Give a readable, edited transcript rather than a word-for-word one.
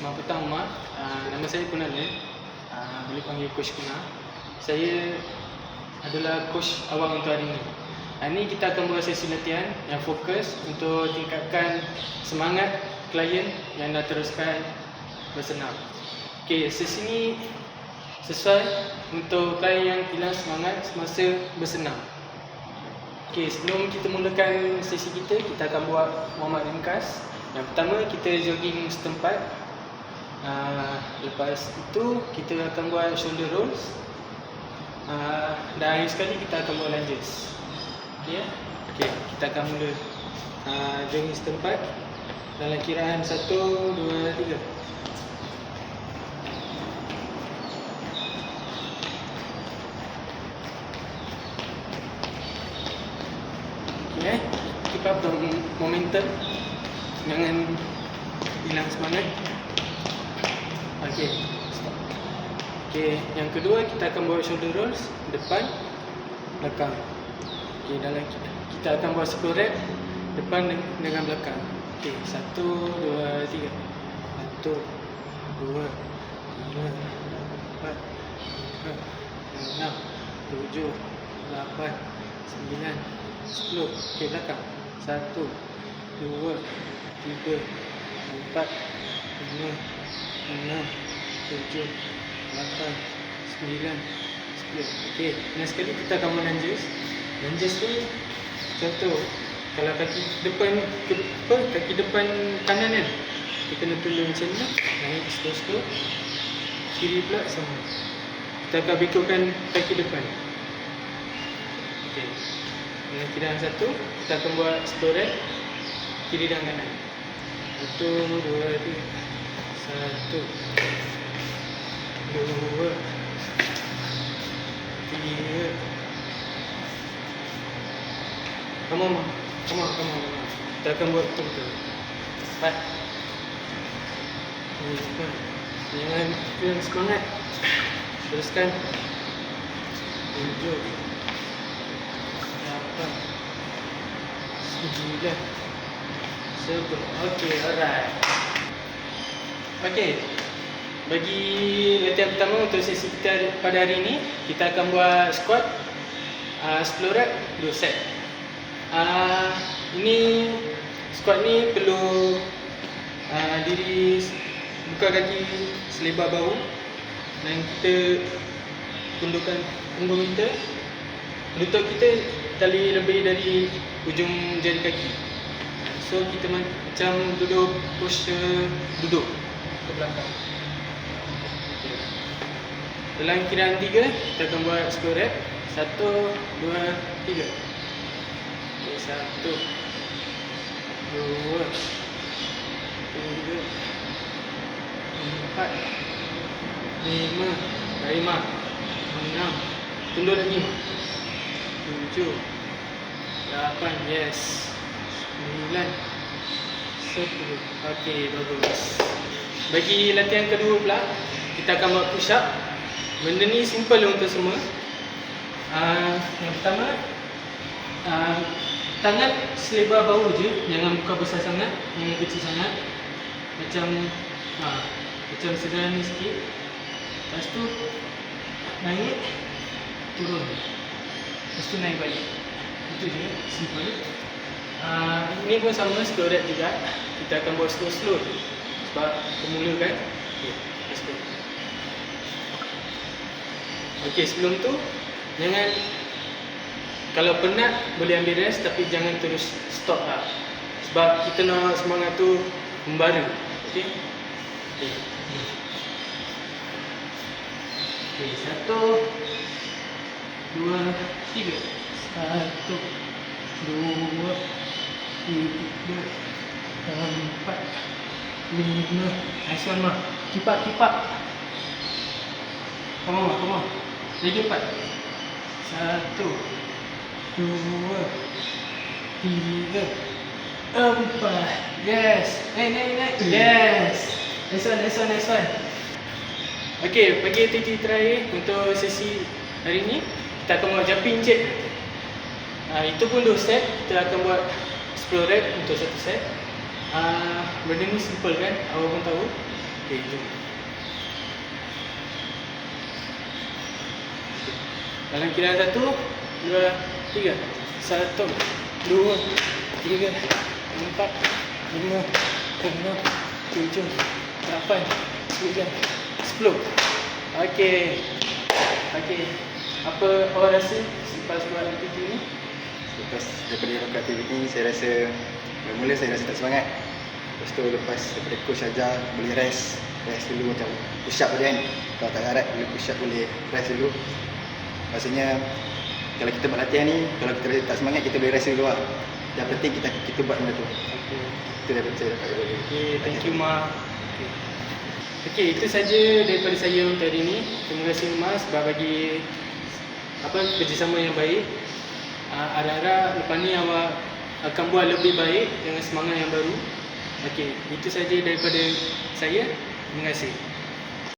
Selamat petang Mak. Nama saya Kunalan. Boleh panggil Coach Kuna. Saya adalah coach awal untuk hari ini. Hari ini kita akan buat sesi latihan yang fokus untuk tingkatkan semangat klien yang dah teruskan bersenam. Okey, sesi ini sesuai untuk klien yang hilang semangat semasa bersenam. Okey, sebelum kita mulakan sesi kita akan buat warm-up ringkas. Yang pertama, kita jogging setempat. Lepas itu, kita akan buat shoulder rolls. Dan akhir sekali, kita akan buat lunges. Okey, kita akan mula jogging setempat dalam kiraan 1, 2, 3. Okey, keep up the momentum. Jangan hilang semangat. Okey, stop. Okey, yang kedua kita akan buat shoulder rolls depan, belakang. Okey, dalam kita akan buat 10 rep depan dengan belakang. Okey, 1, 2, 3. 1, 2, 3, 4, 5, 6, 7, 8, 9, 10. Okey, belakang. 1, 2, 3, 4, 5, 6, 7, 8, 9, 10. Okey, next sekali kita akan buat lunges. Lunges ni contoh, kalau kaki depan kanan kan, kita kena tunduk macam ni, naik slow-slow. Kiri pula sama. Kita akan bekulkan kaki depan. Okey. Dengan kiraan 1, kita akan buat 10 rep kiri dan kanan. 1, 2, 3. 1, 2, 3. Come on. Kita akan buat betul-betul. 4. Jangan hilang semangat. Teruskan. 7, 8, 9, 10. Okey, alright. Okey, bagi latihan pertama untuk sesi kita pada hari ini, kita akan buat squat 10 rep 2 set. Ini squat ni perlu diri buka kaki selebar bahu dan kita tundukkan punggung kita, lutut kita tali lebih dari ujung jari kaki. So kita macam duduk posture duduk ke belakang. Okay. Dalam kiraan 3, kita akan buat 10 rep. 1, 2, 3. Okay, 1, 2, 3, 4, 5. Baik Mak. 6. Tunduk lagi Mak. 7, 8. Yes. 9, 10. Okey, bagus. Bagi latihan kedua pula, kita akan buat push up. Benda ni simple untuk semua. Yang pertama, tangan selebar bahu je, jangan buka besar sangat, jangan kecil sangat. Macam sederhana sikit. Lepas tu naik, turun. Lepas tu naik balik. Itu je, simple. Ini pun sama, 10 rep juga. Kita akan buat slow-slow sebab pemula kan. Okay, let's go. Okay, sebelum tu jangan, kalau penat boleh ambil rest, tapi jangan terus stop lah, sebab kita nak semangat tu membara. Okay. Okay, 1, 2, 3. 1, 2, 3, 4, 5. Nice one Mak. Keep up. Come on. Lagi 4. 1, 2, 3, 4. Yes. Naik. Yes. Nice one. Okay, bagi aktiviti terakhir untuk sesi hari ni, kita akan buat jumping jack. Itu pun 2 set. Kita akan buat 10 rep untuk 1 set. Benda ni simple kan, awak pun tahu. Okey, jom. Dalam kira 1, 2, 3. 1, 2, 3, 4, 5, 6, 7, 8, 9, 10. Okey. Okey. Apa awak rasa selepas buat aktiviti ni? Lepas daripada lakukan aktiviti ni, saya rasa mula saya rasa tak semangat. Lepas tu lepas daripada coach ajar boleh rest dulu, macam push up tadi kan. Kalau tak larat boleh push up, boleh rest dulu. Maksudnya kalau kita buat latihan ni, kalau kita rasa tak semangat, kita boleh rest dulu lah. Yang penting kita buat benda tu. Okey. Itu daripada saya dapat daripada. Okey, thank you Ma. Okey, itu saja daripada saya untuk hari ini. Terima kasih Mas sebab bagi kerjasama yang baik. Harap-harap lepas ni awak akan buat lebih baik dengan semangat yang baru. Okey, itu saja daripada saya. Terima kasih.